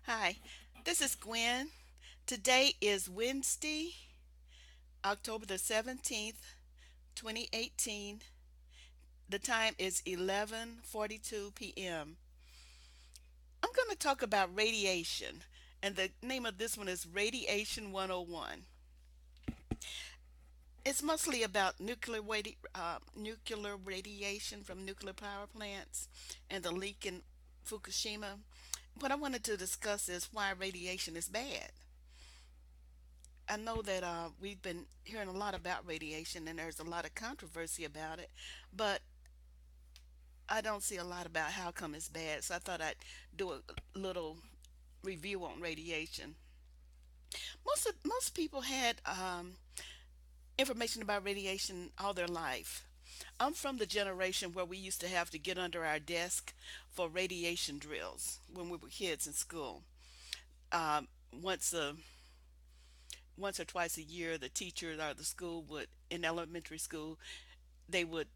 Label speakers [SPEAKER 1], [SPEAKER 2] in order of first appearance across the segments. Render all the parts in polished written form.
[SPEAKER 1] Hi, this is Gwen. Today is Wednesday, October the 17th, 2018. The time is 11:42 p.m. I'm going to talk about radiation, and the name of this one is Radiation 101. It's mostly about nuclear radiation from nuclear power plants and the leak in Fukushima. What I wanted to discuss is why radiation is bad. I know that we've been hearing a lot about radiation and there's a lot of controversy about it, but I don't see a lot about how come it's bad. So I thought I'd do a little review on radiation. Most people had information about radiation all their life. I'm from the generation where we used to have to get under our desk for radiation drills when we were kids in school. Um, once a once or twice a year, the teachers or the school would in elementary school they would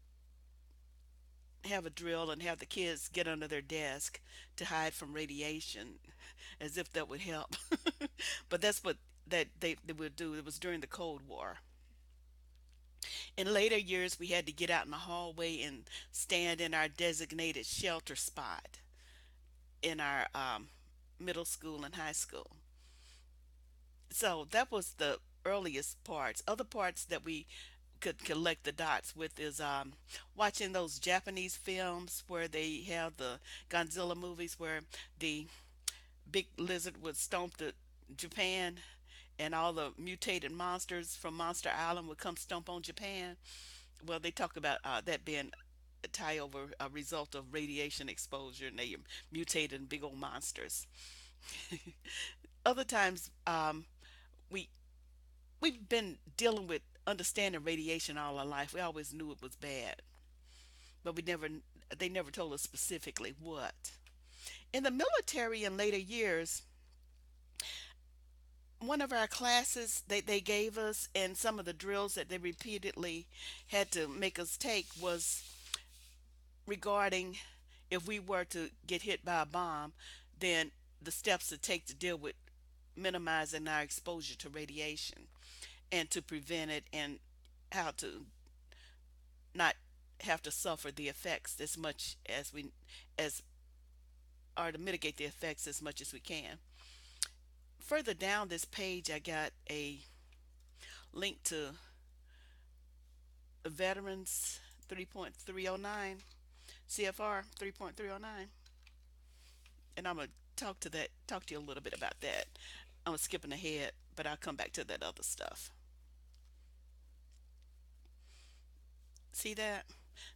[SPEAKER 1] have a drill and have the kids get under their desk to hide from radiation as if that would help. But that's what they would do. It was during the Cold War. In later years, we had to get out in the hallway and stand in our designated shelter spot in our middle school and high school. So that was the earliest parts. Other parts that we could collect the dots with is watching those Japanese films where they have the Godzilla movies where the big lizard would stomp the Japan and all the mutated monsters from Monster Island would come stomp on Japan. Well, they talk about that being a tie over a result of radiation exposure and they mutated in big old monsters. Other times, we we've been dealing with understanding radiation all our life. We always knew it was bad, but we never they never told us specifically what. In the military in later years, one of our classes they gave us and some of the drills that they repeatedly had to make us take was regarding if we were to get hit by a bomb, then the steps to take to deal with minimizing our exposure to radiation and to prevent it and how to not have to suffer the effects as much as we as or to mitigate the effects as much as we can. Further down this page, I got a link to Veterans 3.309, CFR 3.309, and I'm gonna talk to you a little bit about that. I'm skipping ahead, but I'll come back to that other stuff. See that?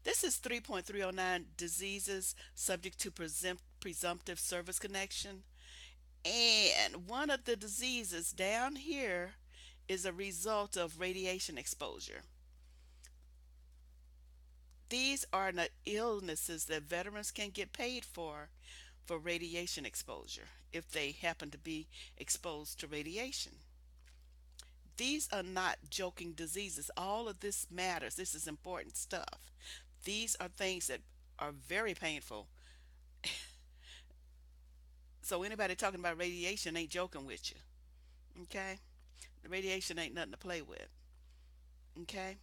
[SPEAKER 1] This is 3.309 diseases subject to presumptive service connection. And one of the diseases down here is a result of radiation exposure. These are the illnesses that veterans can get paid for radiation exposure if they happen to be exposed to radiation. These are not joking diseases. All of this matters. This is important stuff. These are things that are very painful. So anybody talking about radiation ain't joking with you. Okay? The radiation ain't nothing to play with. Okay?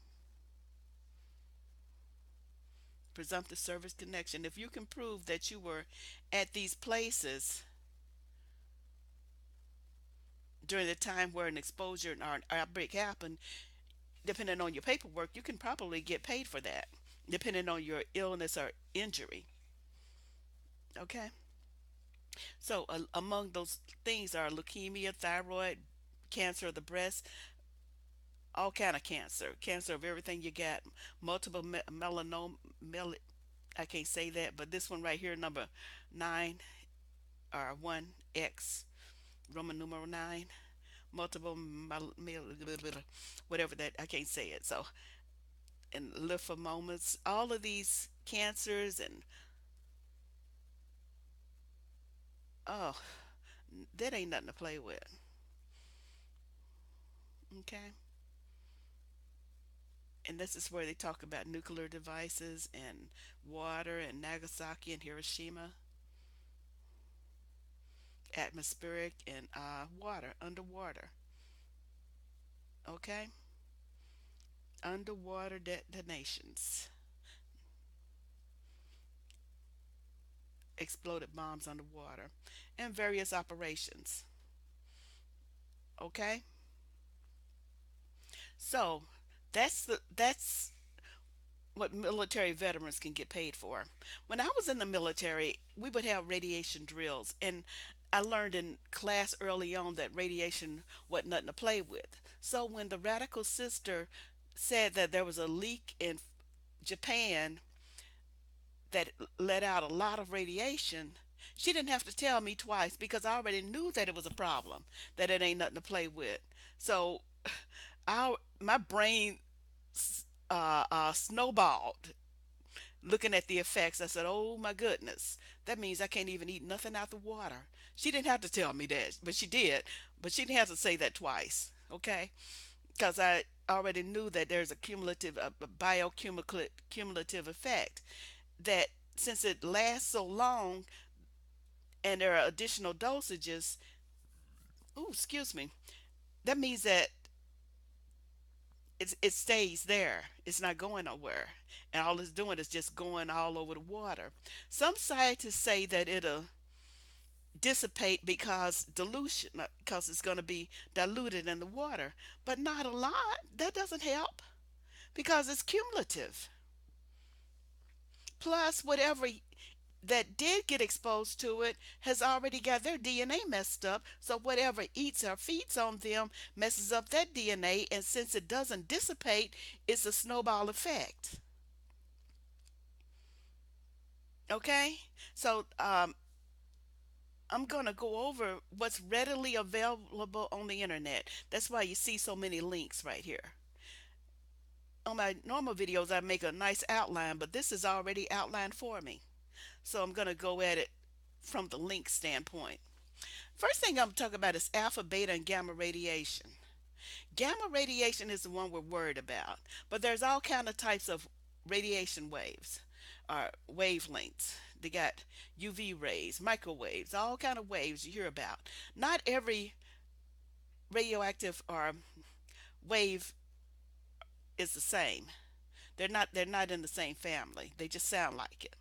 [SPEAKER 1] Presumptive service connection. If you can prove that you were at these places during the time where an exposure or an outbreak happened, depending on your paperwork, you can probably get paid for that, depending on your illness or injury. Okay? So, among those things are leukemia, thyroid, cancer of the breast, all kind of cancer, cancer of everything you got, multiple melanoma, I can't say that, but this one right here, number 9 or 1X, Roman numeral 9, multiple whatever that, I can't say it. So, and lymphomas, all of these cancers, and oh, that ain't nothing to play with. Okay. And this is where they talk about nuclear devices and water and Nagasaki and Hiroshima atmospheric, and water, underwater. Okay? Underwater detonations, exploded bombs underwater, and various operations. Okay? So that's what military veterans can get paid for. When I was in the military, we would have radiation drills, and I learned in class early on that radiation wasn't nothing to play with. So when the radical sister said that there was a leak in Japan that let out a lot of radiation, she didn't have to tell me twice because I already knew that it was a problem, that it ain't nothing to play with. So my brain snowballed looking at the effects. I said, "Oh my goodness, that means I can't even eat nothing out the water." She didn't have to tell me that, but she did. But she didn't have to say that twice, okay? Because I already knew that there's a cumulative, a cumulative effect that since it lasts so long and there are additional dosages, ooh, excuse me, that means that it stays there. It's not going nowhere. And all it's doing is just going all over the water. Some scientists say that it'll dissipate because dilution, because it's going to be diluted in the water, but not a lot. That doesn't help because it's cumulative. Plus, whatever that did get exposed to it has already got their DNA messed up. So whatever eats or feeds on them messes up that DNA. And since it doesn't dissipate, it's a snowball effect. Okay? So I'm going to go over what's readily available on the internet. That's why you see so many links right here. On my normal videos, I make a nice outline, but this is already outlined for me. So I'm going to go at it from the link standpoint. First thing I'm talking about is alpha, beta, and gamma radiation. Gamma radiation is the one we're worried about, but there's all kind of types of radiation waves or wavelengths. They got UV rays, microwaves, all kind of waves you hear about. Not every radioactive or wave is the same. They're not in the same family. They just sound like it.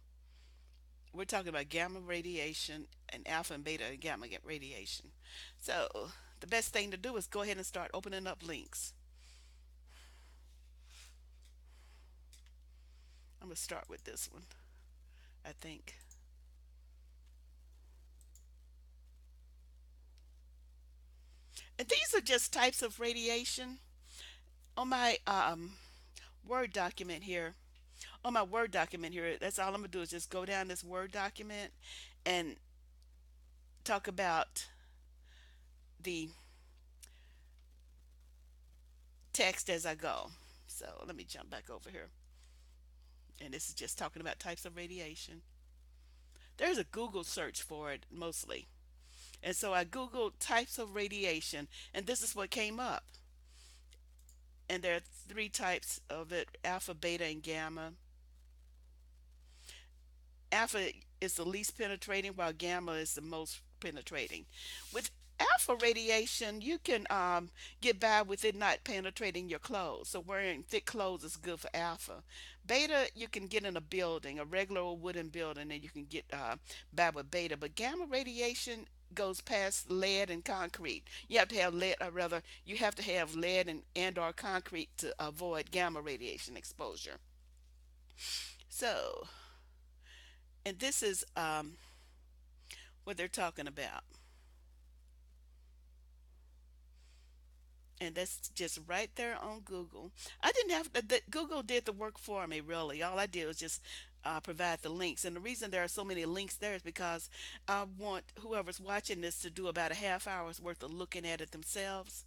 [SPEAKER 1] We're talking about gamma radiation and alpha and beta and gamma radiation. So the best thing to do is go ahead and start opening up links. I'm going to start with this one, I think. And these are just types of radiation. On my Word document here, on my Word document here, that's all I'm going to do is just go down this Word document and talk about the text as I go. So let me jump back over here. And this is just talking about types of radiation. There's a Google search for it mostly. And so I Googled types of radiation, and this is what came up. And there are three types of it: alpha, beta, and gamma. Alpha is the least penetrating, while gamma is the most penetrating. With alpha radiation, you can get by with it not penetrating your clothes. So wearing thick clothes is good for alpha. Beta, you can get in a building, a regular wooden building, and you can get by with beta. But gamma radiation goes past lead and concrete. You have to have lead, or rather, you have to have lead and or concrete to avoid gamma radiation exposure. So, and this is what they're talking about. And that's just right there on Google. I didn't have Google did the work for me, really. All I did was just provide the links. And the reason there are so many links there is because I want whoever's watching this to do about a half hour's worth of looking at it themselves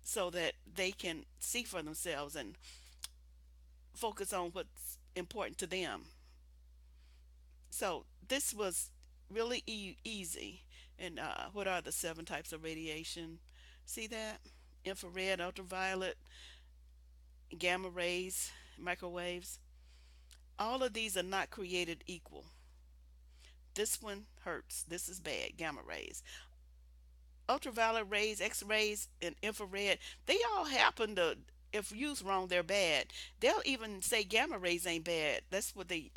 [SPEAKER 1] so that they can see for themselves and focus on what's important to them. So this was really easy. And what are the seven types of radiation? See that? Infrared, ultraviolet, gamma rays, microwaves. All of these are not created equal. This one hurts. This is bad, gamma rays. ultraviolet rays, X-rays, and infrared, they all happen to, if used wrong, they're bad. They'll even say gamma rays ain't bad. That's what they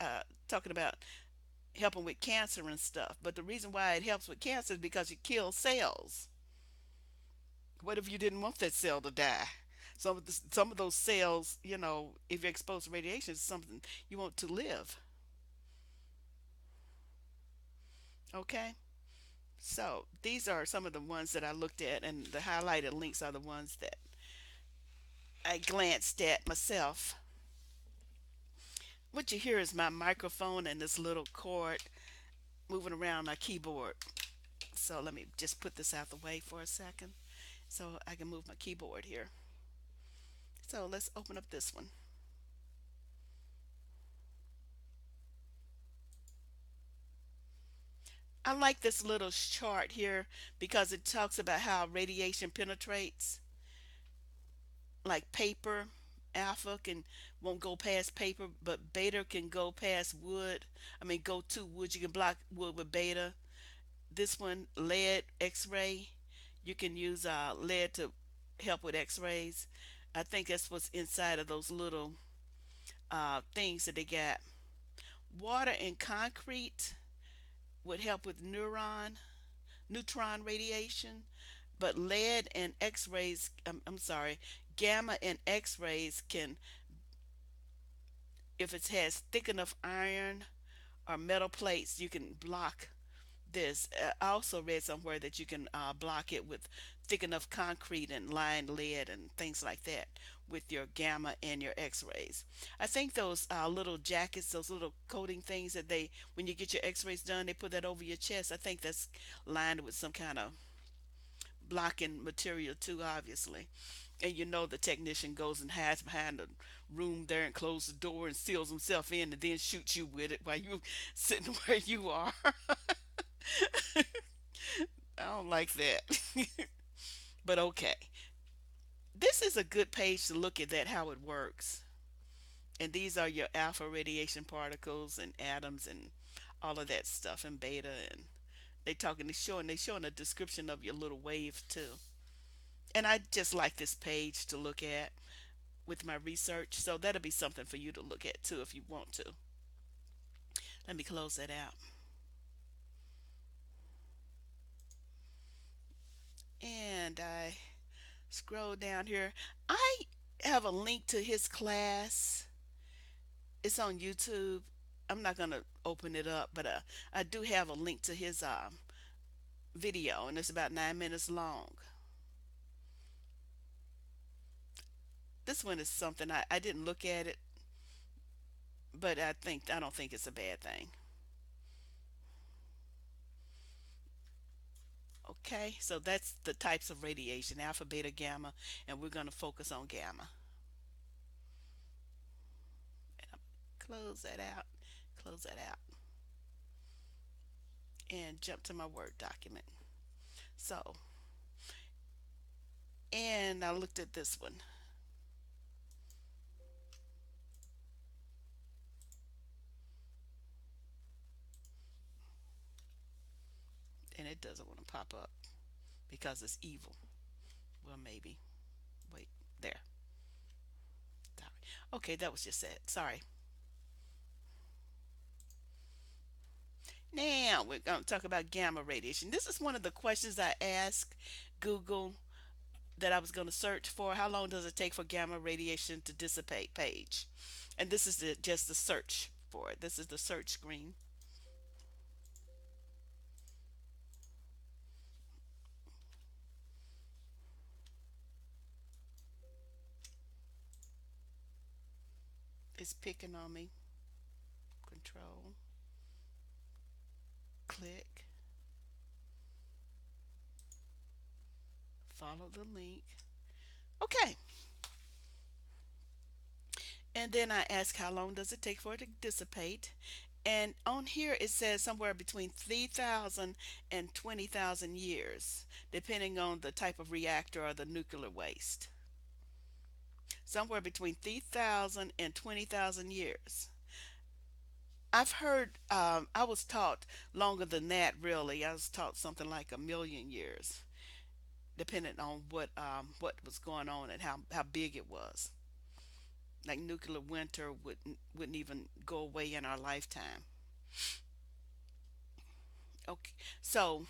[SPEAKER 1] talking about, helping with cancer and stuff. But the reason why it helps with cancer is because it kills cells. What if you didn't want that cell to die? Some of those cells, if you're exposed to radiation, is something you want to live. Okay. So these are some of the ones that I looked at, and the highlighted links are the ones that I glanced at myself. What you hear is my microphone and this little cord moving around my keyboard. So let me just put this out the way for a second so I can move my keyboard here. So let's open up this one. I like this little chart here because it talks about how radiation penetrates, like paper. Alpha can won't go past paper, but beta can go past wood. I mean, go to wood. You can block wood with beta. This one, lead X-ray. You can use lead to help with X-rays. I think that's what's inside of those little things that they got. Water and concrete would help with neutron radiation, but lead and X-rays. I'm sorry, gamma and X-rays can, if it has thick enough iron or metal plates, you can block this. I also read somewhere that you can block it with thick enough concrete and lined lead and things like that with your gamma and your X-rays. I think those little jackets, those little coating things that they, when you get your X-rays done, they put that over your chest. I think that's lined with some kind of blocking material too, obviously. And the technician goes and hides behind the room there and closes the door and seals himself in and then shoots you with it while you sitting where you are. I don't like that. But okay. This is a good page to look at that, how it works. And these are your alpha radiation particles and atoms and all of that stuff and beta, and they showing a description of your little wave too. And I just like this page to look at with my research. So that'll be something for you to look at too if you want to. Let me close that out. And I scroll down here. I have a link to his class. It's on YouTube. I'm not going to open it up, but I do have a link to his video, and it's about 9 minutes long. This one is something I didn't look at it, but I don't think it's a bad thing. Okay, so that's the types of radiation: alpha, beta, gamma, and we're going to focus on gamma. And I'll close that out, close that out, and jump to my Word document. So, and I looked at this one, and it doesn't want to pop up because it's evil. Well, maybe. Wait, there. Sorry. Okay, that was just it. Sorry. Now we're going to talk about gamma radiation. This is one of the questions I asked Google that I was going to search for. How long does it take for gamma radiation to dissipate page? And this is just the search for it. This is the search screen. It's picking on me. Control, click, follow the link. Okay. And then I ask how long does it take for it to dissipate? And on here it says somewhere between 3,000 and 20,000 years, depending on the type of reactor or the nuclear waste. Somewhere between 3,000 and 20,000 years. I've heard, I was taught longer than that, really. I was taught something like a million years. depending on what was going on and how big it was. Like nuclear winter wouldn't even go away in our lifetime. Okay, so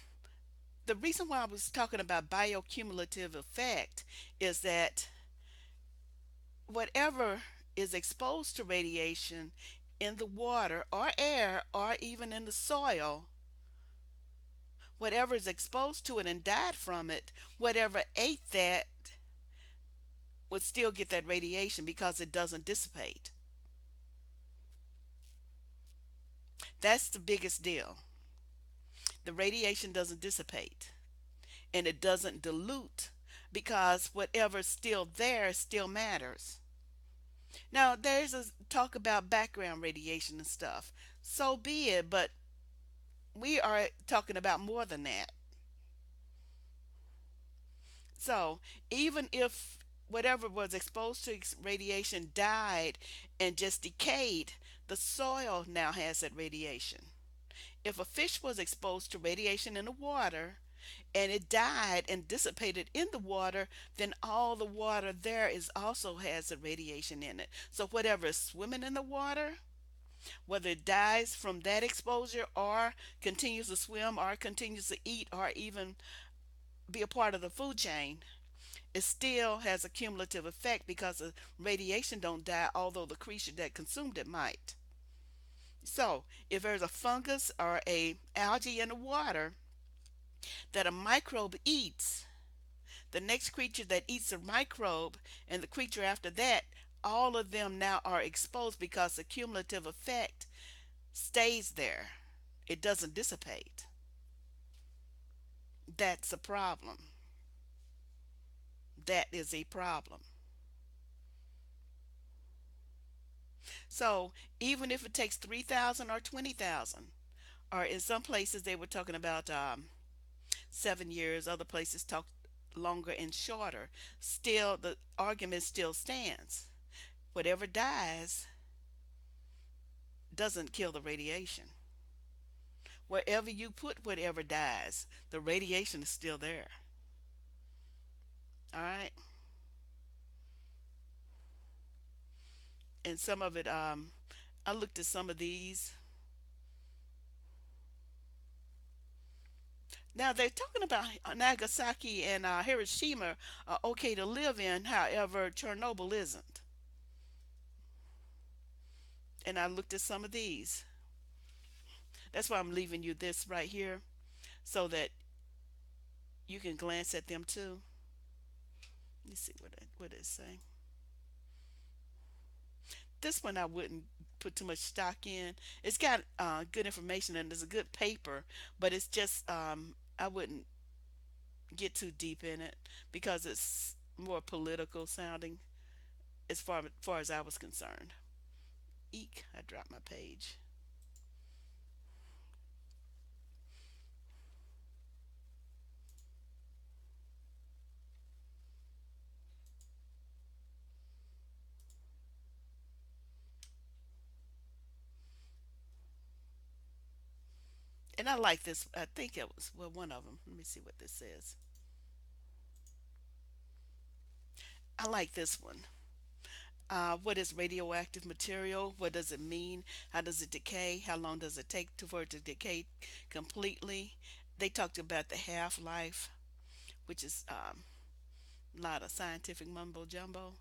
[SPEAKER 1] the reason why I was talking about biocumulative effect is that whatever is exposed to radiation in the water or air or even in the soil, whatever is exposed to it and died from it, whatever ate that would still get that radiation because it doesn't dissipate. That's the biggest deal. The radiation doesn't dissipate and it doesn't dilute because whatever's still there still matters. Now, there's a talk about background radiation and stuff. So be it, but we are talking about more than that. So, even if whatever was exposed to radiation died and just decayed, the soil now has that radiation. If a fish was exposed to radiation in the water and it died and dissipated in the water, then all the water there is also has the radiation in it. So whatever is swimming in the water, whether it dies from that exposure or continues to swim or continues to eat or even be a part of the food chain, it still has a cumulative effect because the radiation don't die, although the creature that consumed it might. So if there's a fungus or a algae in the water that a microbe eats, the next creature that eats the microbe and the creature after that, all of them now are exposed because the cumulative effect stays there. It doesn't dissipate. That's a problem. That is a problem. So even if it takes 3,000 or 20,000, or in some places they were talking about 7 years, other places talk longer and shorter, still the argument still stands. Whatever dies doesn't kill the radiation. Wherever you put whatever dies, the radiation is still there. All right. And some of it, I looked at some of these. Now they're talking about Nagasaki and Hiroshima are okay to live in, however, Chernobyl isn't. And I looked at some of these. That's why I'm leaving you this right here so that you can glance at them too. Let me see what it say. This one I wouldn't put too much stock in. It's got good information and it's a good paper, but it's just I wouldn't get too deep in it because it's more political sounding far as I was concerned. Eek! I dropped my page. And I like this. I think it was well one of them. Let me see what this says. I like this one. What is radioactive material? What does it mean? How does it decay? How long does it take for it to decay completely? They talked about the half life, which is a lot of scientific mumbo jumbo.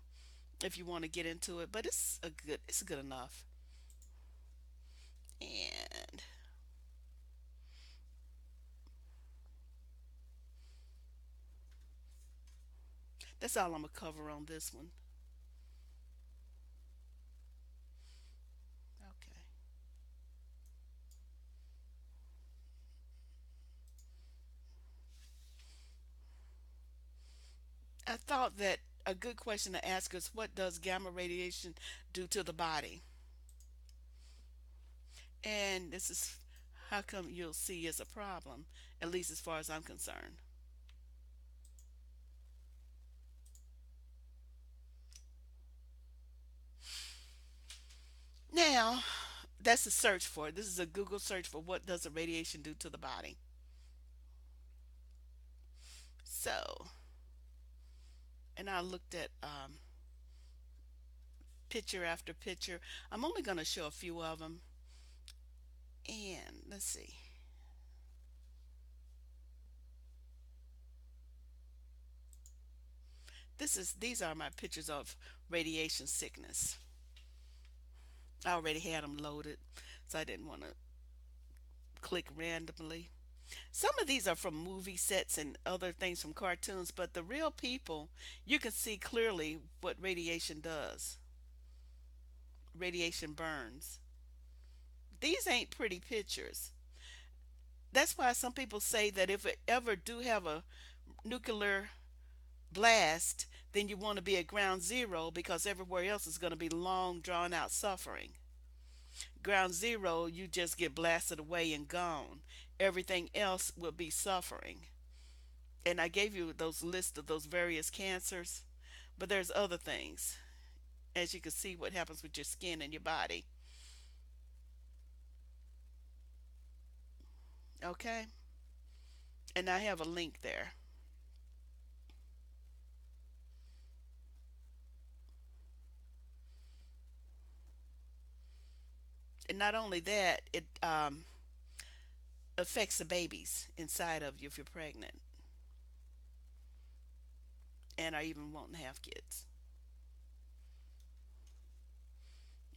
[SPEAKER 1] If you want to get into it, but it's good enough. And that's all I'm gonna cover on this one. Okay. I thought that a good question to ask is what does gamma radiation do to the body? And this is how come you'll see is a problem, at least as far as I'm concerned. Now, that's a search for it. This is a Google search for what does the radiation do to the body. So, and I looked at picture after picture. I'm only going to show a few of them. And let's see. These are my pictures of radiation sickness. I already had them loaded, so I didn't want to click randomly. Some of these are from movie sets and other things from cartoons, but the real people, you can see clearly what radiation does. Radiation burns. These ain't pretty pictures. That's why some people say that if it ever do have a nuclear blast, then you want to be at ground zero because everywhere else is going to be long drawn out suffering. Ground zero, you just get blasted away and gone. Everything else will be suffering. And I gave you those lists of those various cancers, but there's other things. As you can see, what happens with your skin and your body. Okay, and I have a link there. And not only that, it affects the babies inside of you if you're pregnant and are even wanting to have kids.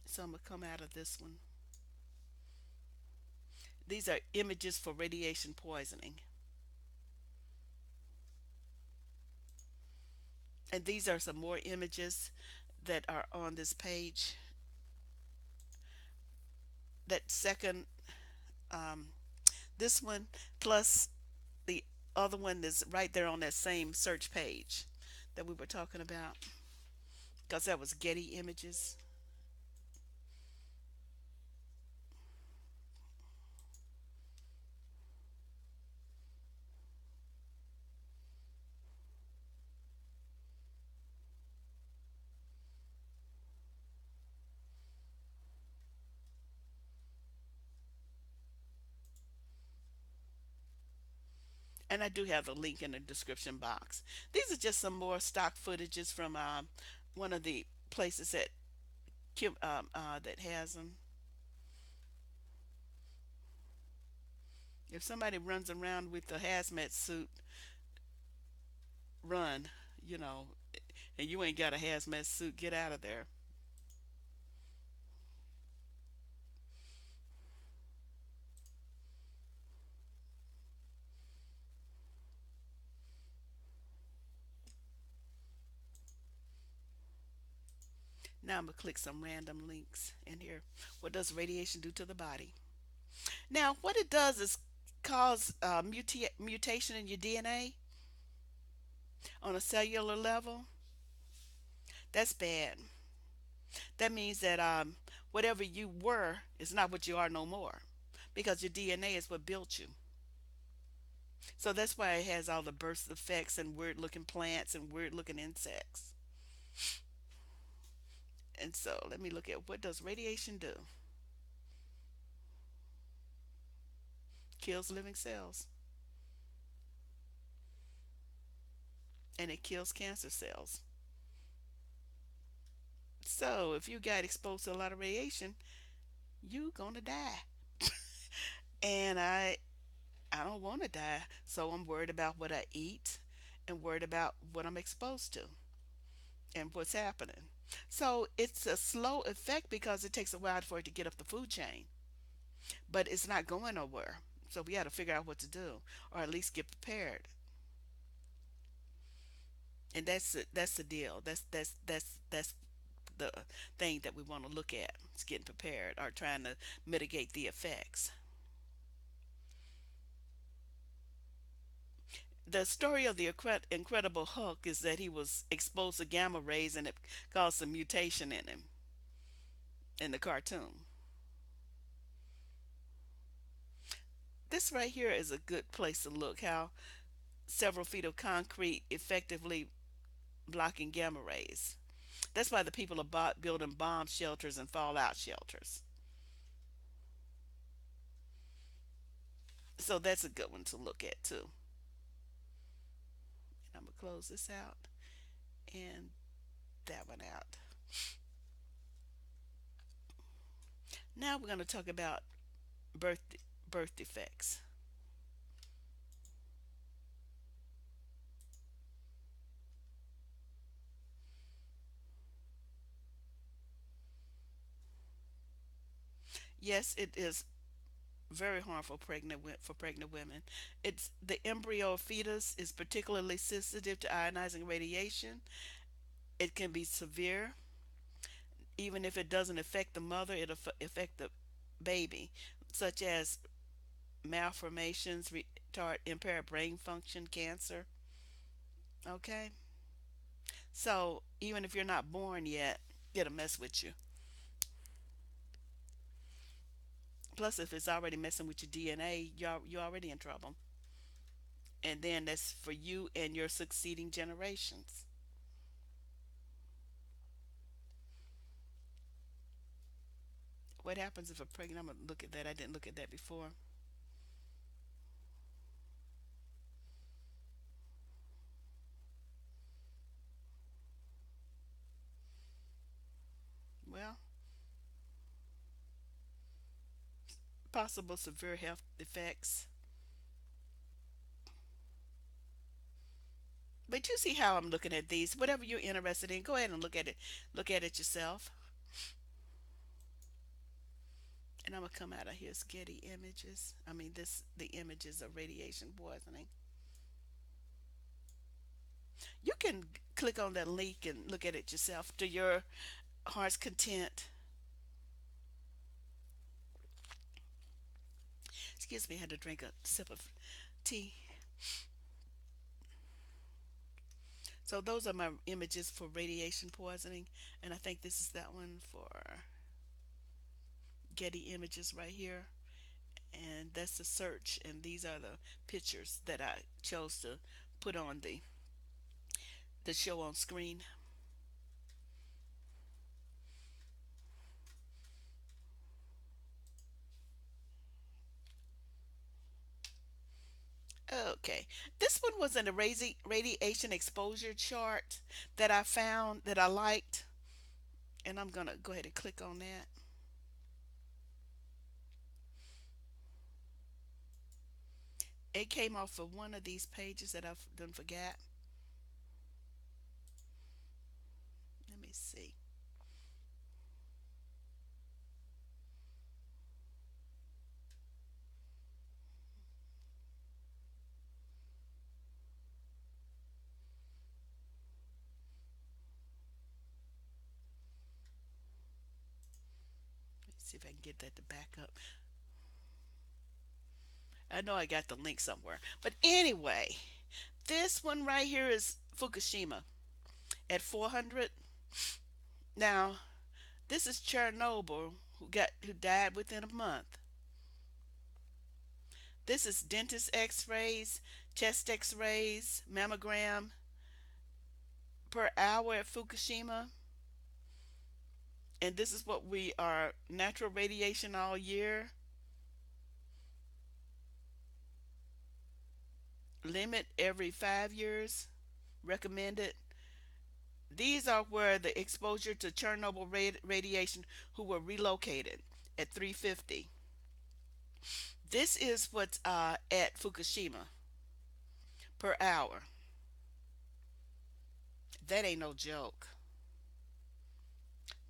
[SPEAKER 1] So I'm gonna come out of this one. These are images for radiation poisoning. And these are some more images that are on this page. That second, um, this one plus the other one is right there on that same search page that we were talking about because that was Getty Images. And I do have the link in the description box. These are just some more stock footages from one of the places that that has them. If somebody runs around with a hazmat suit, run, you know, and you ain't got a hazmat suit, get out of there. Now I'm gonna click some random links in here. What does radiation do to the body? Now, what it does is cause mutation in your DNA on a cellular level. That's bad. That means that whatever you were is not what you are no more, because your DNA is what built you. So that's why it has all the birth effects and weird looking plants and weird looking insects. And so let me look at what does radiation do? Kills living cells and it kills cancer cells. So if you got exposed to a lot of radiation, you gonna die. And I don't want to die, so I'm worried about what I eat and worried about what I'm exposed to and what's happening. So it's a slow effect because it takes a while for it to get up the food chain, but it's not going nowhere. So we got to figure out what to do, or at least get prepared. And that's the deal. That's the thing that we want to look at. It's getting prepared or trying to mitigate the effects. The story of the Incredible Hulk is that he was exposed to gamma rays and it caused a mutation in him in the cartoon. This right here is a good place to look how several feet of concrete effectively blocking gamma rays. That's why the people are building bomb shelters and fallout shelters. So that's a good one to look at too. close this out and that one out. Now we're going to talk about birth birth defects. Yes, it is very harmful for pregnant women. It's the embryo fetus is particularly sensitive to ionizing radiation. It can be severe, even if it doesn't affect the mother. It affect the baby, such as malformations, retard, impaired brain function, cancer. Okay, so even if you're not born yet, it'll mess with you. Plus, if it's already messing with your DNA, you're already in trouble. And then that's for you and your succeeding generations. What happens if a pregnant? I'm gonna look at that. I didn't look at that before. Well, possible severe health effects. But you see how I'm looking at these. Whatever you're interested in, go ahead and look at it. Look at it yourself. And I'm gonna come out of here. Getty images. I mean, this the images of radiation poisoning. You can click on that link and look at it yourself to your heart's content. Excuse me, I had to drink a sip of tea. So those are my images for radiation poisoning, and I think this is that one for Getty Images right here. And that's the search, and these are the pictures that I chose to put on the show on screen. Okay, this one was in a radiation exposure chart that I found that I liked, and I'm gonna go ahead and click on that. It came off of one of these pages that I've done forgot. Let me see. Let's see if I can get that to back up. I know I got the link somewhere, but anyway, this one right here is Fukushima at 400. Now, this is Chernobyl who died within a month. This is dentist X-rays, chest X-rays, mammogram per hour at Fukushima, and this is what we are natural radiation all year. Limit every 5 years. Recommended. These are where the exposure to Chernobyl radiation who were relocated at 350. This is what's at Fukushima per hour. That ain't no joke.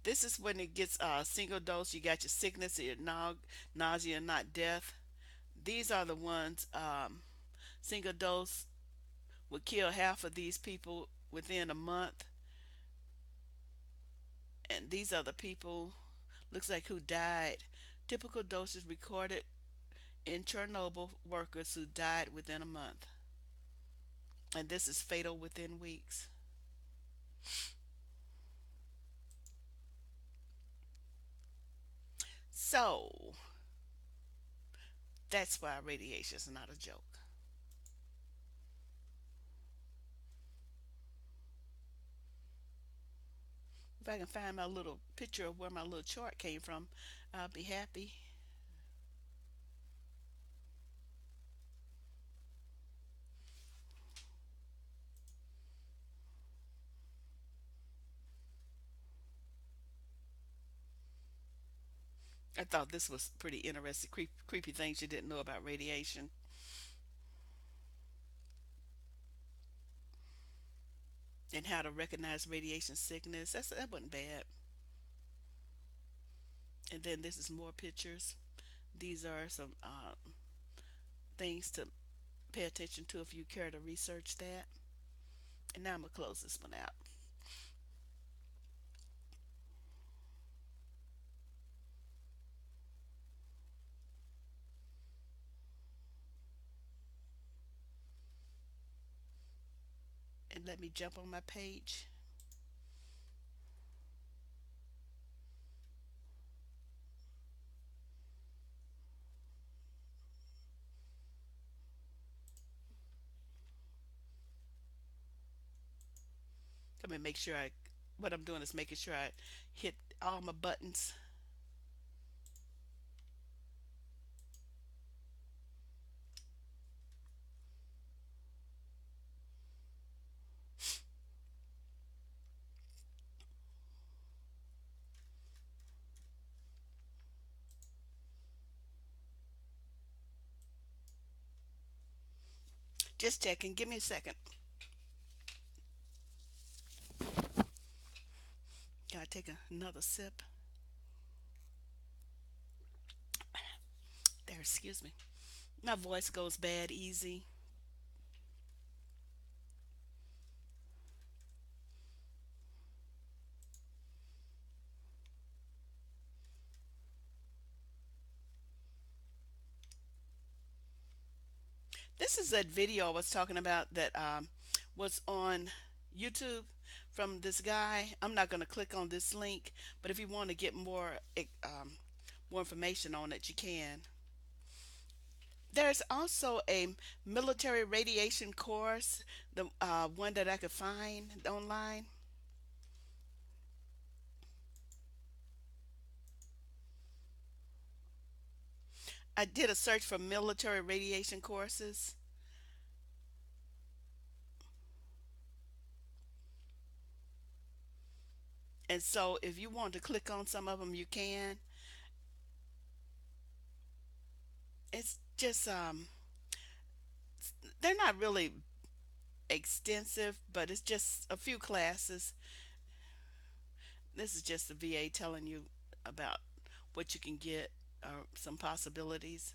[SPEAKER 1] This is when it gets single dose. You got your sickness, your nausea, not death. These are the ones single dose would kill half of these people within a month. And these are the people, looks like, who died. Typical doses recorded in Chernobyl workers who died within a month. And this is fatal within weeks. So that's why radiation is not a joke. If I can find my little picture of where my little chart came from, I'll be happy. I thought this was pretty interesting. Creepy things you didn't know about radiation, and how to recognize radiation sickness. That wasn't bad. And then this is more pictures. These are some things to pay attention to if you care to research that. And now I'm gonna close this one out. And let me jump on my page. Let me make sure I. What I'm doing is making sure I hit all my buttons. Just checking. Give me a second. Gotta take another sip. There, excuse me. My voice goes bad easy. This is that video I was talking about that was on YouTube from this guy. I'm not going to click on this link, but if you want to get more information on it, you can. There's also a military radiation course, the one that I could find online. I did a search for military radiation courses, and so if you want to click on some of them, you can. It's just they're not really extensive, but it's just a few classes. This is just the VA telling you about what you can get, some possibilities.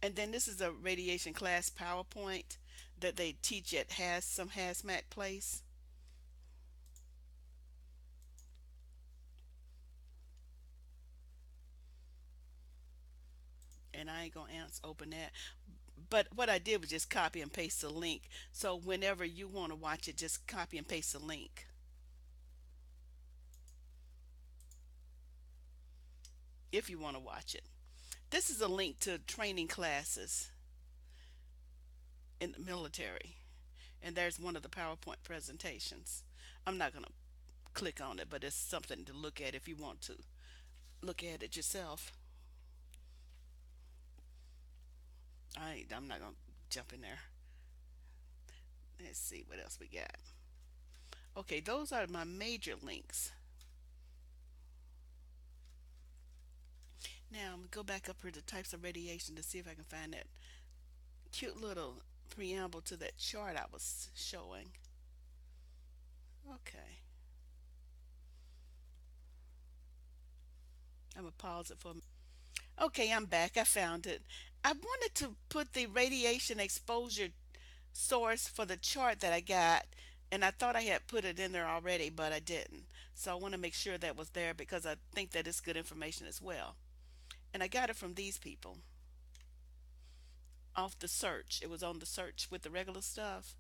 [SPEAKER 1] And then this is a radiation class PowerPoint that they teach at has some hazmat place. And I ain't gonna open that. But what I did was just copy and paste the link. So whenever you want to watch it, just copy and paste the link if you want to watch it. This is a link to training classes in the military. And there's one of the PowerPoint presentations. I'm not going to click on it, but it's something to look at if you want to look at it yourself. I'm not going to jump in there. Let's see what else we got. Okay, those are my major links. Now I'm going to go back up here to types of radiation to see if I can find that cute little preamble to that chart I was showing. Okay. I'm going to pause it for a minute. Okay, I'm back. I found it. I wanted to put the radiation exposure source for the chart that I got, and I thought I had put it in there already, but I didn't. So I want to make sure that was there because I think that it's good information as well. And I got it from these people off the search. It was on the search with the regular stuff.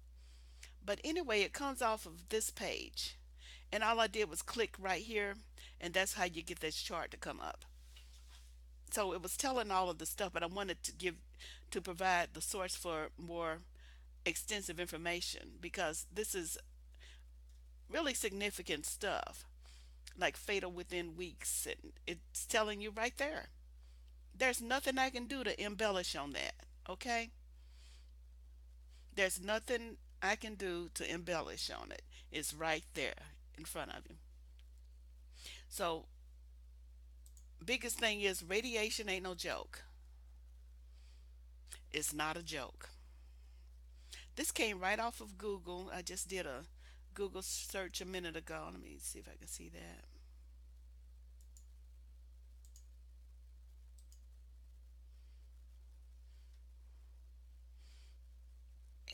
[SPEAKER 1] But anyway, it comes off of this page. And all I did was click right here, and that's how you get this chart to come up. So it was telling all of the stuff, but I wanted to provide the source for more extensive information because this is really significant stuff, like fatal within weeks, and it's telling you right there. There's nothing I can do to embellish on that. Okay, there's nothing I can do to embellish on it. It's right there in front of you. So Biggest thing is radiation ain't no joke. It's not a joke. This came right off of Google. I just did a Google search a minute ago. Let me see if I can see that.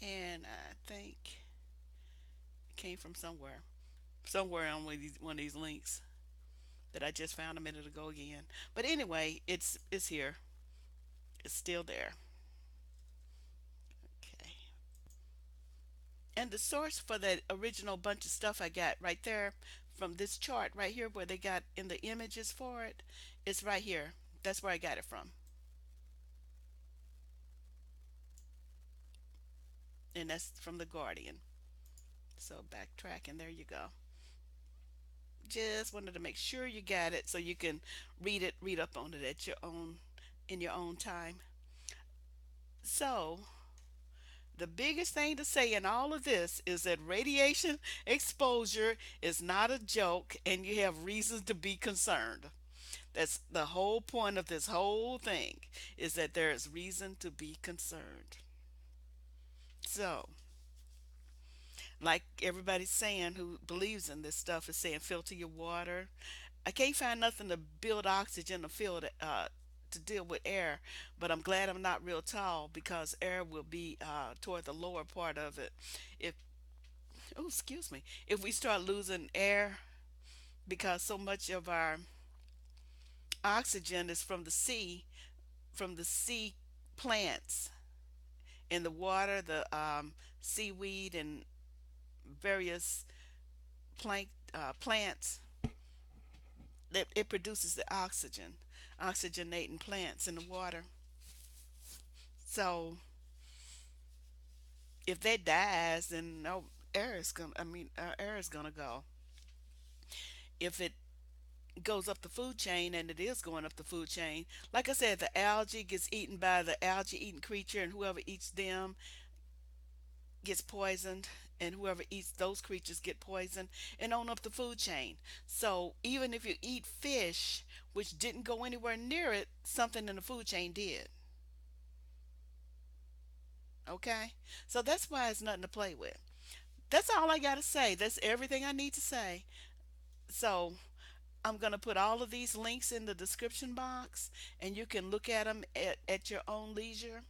[SPEAKER 1] And I think it came from somewhere. Somewhere on one of these links that I just found a minute ago again. But anyway, it's here. It's still there. Okay. And the source for that original bunch of stuff I got right there from this chart right here where they got in the images for it, it's right here. That's where I got it from. And that's from the Guardian. So backtracking, there you go. Just wanted to make sure you got it so you can read up on it at your own in your own time. So, the biggest thing to say in all of this is that radiation exposure is not a joke and you have reasons to be concerned. That's the whole point of this whole thing is that there is reason to be concerned. So, like everybody's saying who believes in this stuff is saying filter your water. I can't find nothing to build oxygen to fill to deal with air, but I'm glad I'm not real tall because air will be toward the lower part of it. If oh excuse me, if we start losing air because so much of our oxygen is from the sea plants in the water, the seaweed and various plants that it produces the oxygen, oxygenating plants in the water. So if that dies, then no air is gonna. I mean, air is gonna go. If it goes up the food chain, and it is going up the food chain, like I said, the algae gets eaten by the algae eating creature, and whoever eats them gets poisoned, and whoever eats those creatures get poisoned, and on up the food chain. So even if you eat fish, which didn't go anywhere near it, something in the food chain did. Okay, so that's why it's nothing to play with. That's all I gotta say. That's everything I need to say. So I'm gonna put all of these links in the description box, and you can look at them at your own leisure.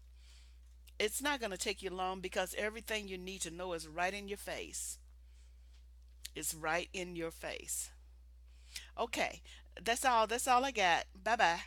[SPEAKER 1] It's not gonna take you long because everything you need to know is right in your face. It's right in your face. Okay, that's all. That's all I got. Bye bye.